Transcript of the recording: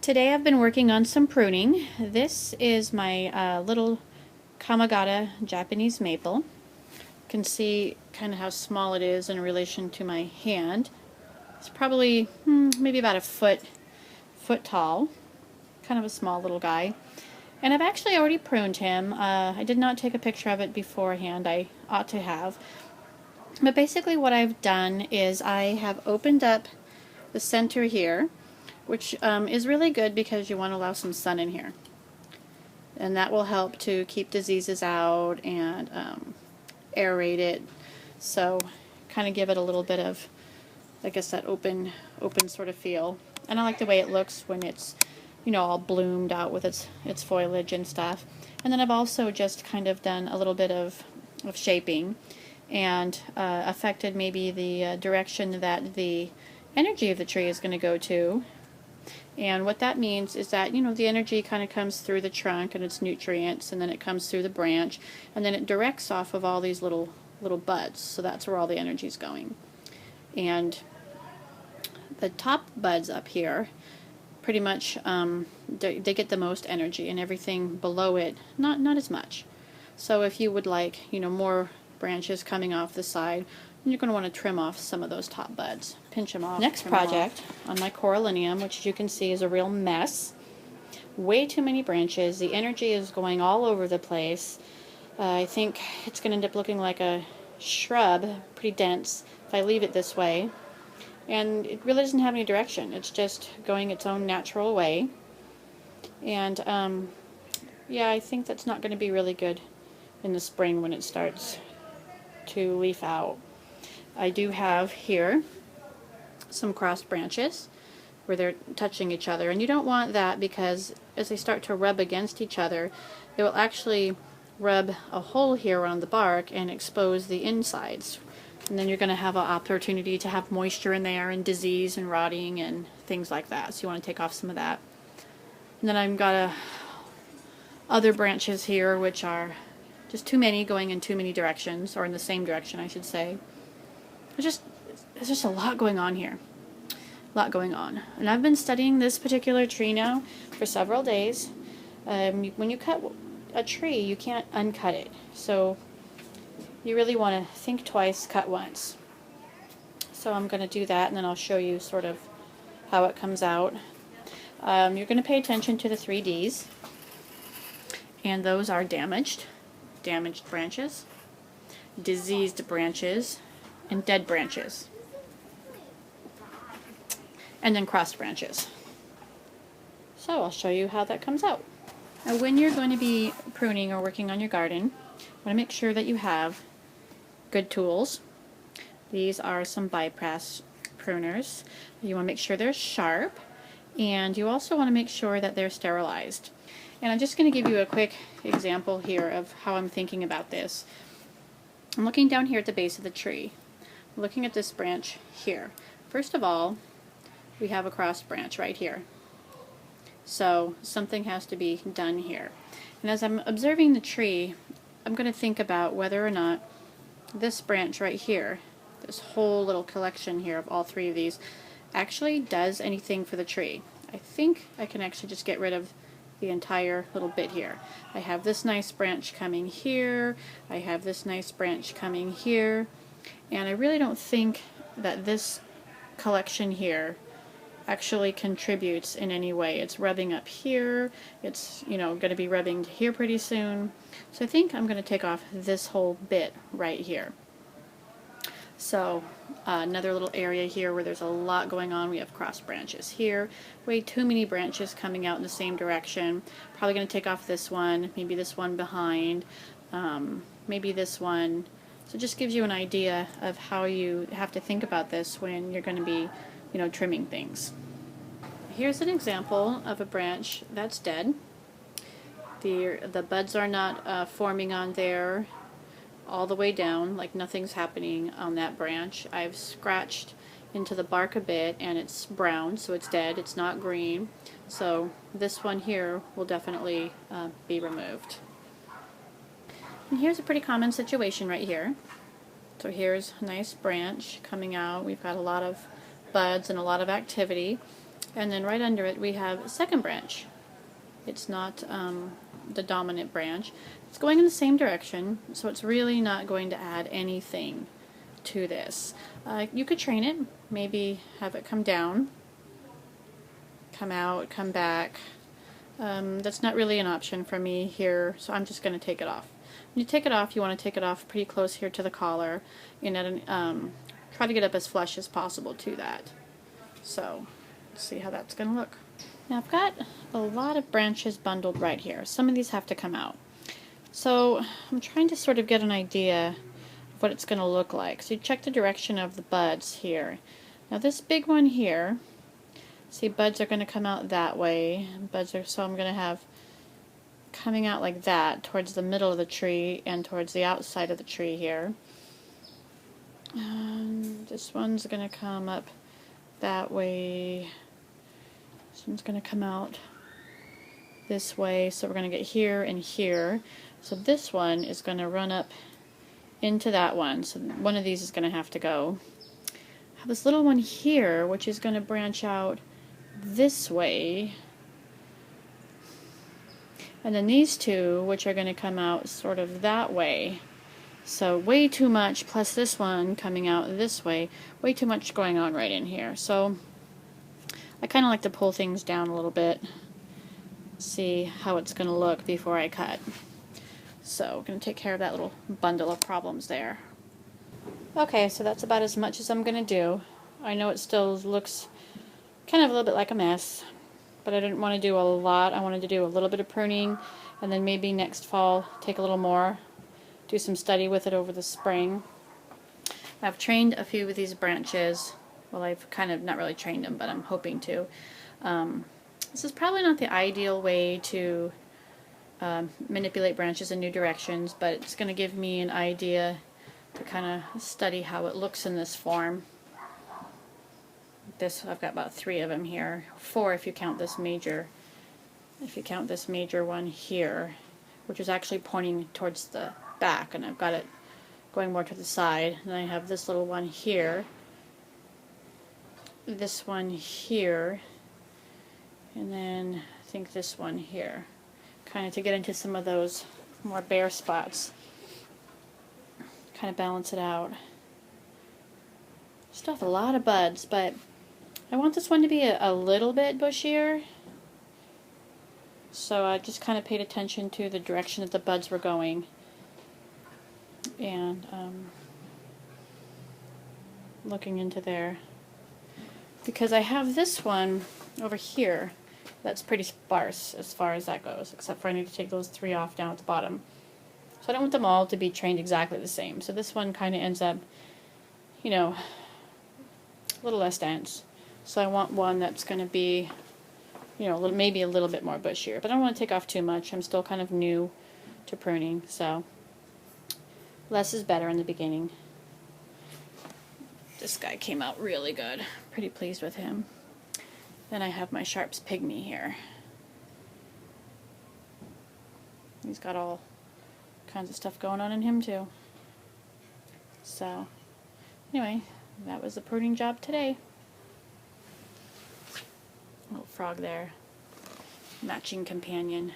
Today I've been working on some pruning. This is my little Kamagata Japanese maple. You can see kind of how small it is in relation to my hand. It's probably maybe about a foot tall. Kind of a small little guy. And I've actually already pruned him. I did not take a picture of it beforehand. I ought to have. But basically what I've done is I have opened up the center here, which is really good because you want to allow some sun in here. And that will help to keep diseases out and aerate it. So kind of give it a little bit of, I guess, that open sort of feel. And I like the way it looks when it's, you know, all bloomed out with its foliage and stuff. And then I've also just kind of done a little bit of shaping and affected maybe the direction that the energy of the tree is going to go to. And what that means is that, you know, the energy kind of comes through the trunk and its nutrients, and then it comes through the branch, and then it directs off of all these little buds. So that's where all the energy is going. And the top buds up here, pretty much, they get the most energy, and everything below it, not as much. So if you would like, you know, more branches coming off the side, you're going to want to trim off some of those top buds. Pinch them off. Next project on my coralinium, which as you can see is a real mess. Way too many branches. The energy is going all over the place. I think it's going to end up looking like a shrub, pretty dense, if I leave it this way. And it really doesn't have any direction. It's just going its own natural way. And yeah, I think that's not going to be really good in the spring when it starts to leaf out. I do have here some crossed branches where they're touching each other, and you don't want that because as they start to rub against each other, it will actually rub a hole here on the bark and expose the insides, and then you're going to have an opportunity to have moisture in there and disease and rotting and things like that. So you want to take off some of that. And then I've got other branches here which are just too many, going in too many directions, or in the same direction I should say. There's just a lot going on here. A lot going on. And I've been studying this particular tree now for several days. When you cut a tree, you can't uncut it. So you really want to think twice, cut once. So I'm going to do that, and then I'll show you sort of how it comes out. You're going to pay attention to the 3 Ds. And those are damaged branches, diseased branches, and dead branches, and then crossed branches. So I'll show you how that comes out. Now when you're going to be pruning or working on your garden, you want to make sure that you have good tools. These are some bypass pruners. You want to make sure they're sharp, and you also want to make sure that they're sterilized. And I'm just going to give you a quick example here of how I'm thinking about this. I'm looking down here at the base of the tree. Looking at this branch here. First of all, we have a cross branch right here. So something has to be done here. And as I'm observing the tree, I'm going to think about whether or not this branch right here, this whole little collection here of all 3 of these, actually does anything for the tree. I think I can actually just get rid of the entire little bit here. I have this nice branch coming here. I have this nice branch coming here. And I really don't think that this collection here actually contributes in any way. It's rubbing up here. It's, you know, going to be rubbing here pretty soon. So I think I'm going to take off this whole bit right here. So another little area here where there's a lot going on. We have cross branches here. Way too many branches coming out in the same direction. Probably going to take off this one, maybe this one behind, maybe this one. So it just gives you an idea of how you have to think about this when you're going to be, you know, trimming things. Here's an example of a branch that's dead. The buds are not forming on there all the way down, like nothing's happening on that branch. I've scratched into the bark a bit and it's brown, so it's dead. It's not green. So this one here will definitely be removed. And here's a pretty common situation right here. So here's a nice branch coming out. We've got a lot of buds and a lot of activity. And then right under it we have a second branch. It's not the dominant branch. It's going in the same direction, so it's really not going to add anything to this. You could train it, maybe have it come down, come out, come back. That's not really an option for me here, so I'm just going to take it off. When you take it off, you want to take it off pretty close here to the collar, and try to get up as flush as possible to that. So, let's see how that's going to look. Now I've got a lot of branches bundled right here. Some of these have to come out. So I'm trying to sort of get an idea of what it's going to look like. So you check the direction of the buds here. Now this big one here, see, buds are going to come out that way. So I'm going to have coming out like that towards the middle of the tree and towards the outside of the tree here. This one's going to come up that way. This one's going to come out this way, so we're going to get here and here. So this one is going to run up into that one, so one of these is going to have to go. I have this little one here, which is going to branch out this way. And then these two, which are going to come out sort of that way. So way too much, plus this one coming out this way. Way too much going on right in here. So I kind of like to pull things down a little bit, see how it's going to look before I cut. So I'm going to take care of that little bundle of problems there. Okay, so that's about as much as I'm going to do. I know it still looks kind of a little bit like a mess, but I didn't want to do a lot. I wanted to do a little bit of pruning, and then maybe next fall take a little more, do some study with it over the spring. I've trained a few of these branches. Well, I've kind of not really trained them, but I'm hoping to. This is probably not the ideal way to manipulate branches in new directions, but it's going to give me an idea to kind of study how it looks in this form. I've got about 3 of them here, 4 if you count this major. If you count this major one here, which is actually pointing towards the back, and I've got it going more to the side. And I have this little one here, this one here, and then I think this one here, kind of to get into some of those more bare spots, kind of balance it out. Still have a lot of buds, but I want this one to be a little bit bushier, so I just kind of paid attention to the direction that the buds were going, and looking into there, because I have this one over here that's pretty sparse as far as that goes, except for I need to take those 3 off down at the bottom. So I don't want them all to be trained exactly the same, so this one kind of ends up, you know, a little less dense. So I want one that's going to be, you know, maybe a little bit more bushier. But I don't want to take off too much. I'm still kind of new to pruning, so less is better in the beginning. This guy came out really good. Pretty pleased with him. Then I have my Sharps Pygmy here. He's got all kinds of stuff going on in him too. So anyway, that was the pruning job today. Little frog there, matching companion.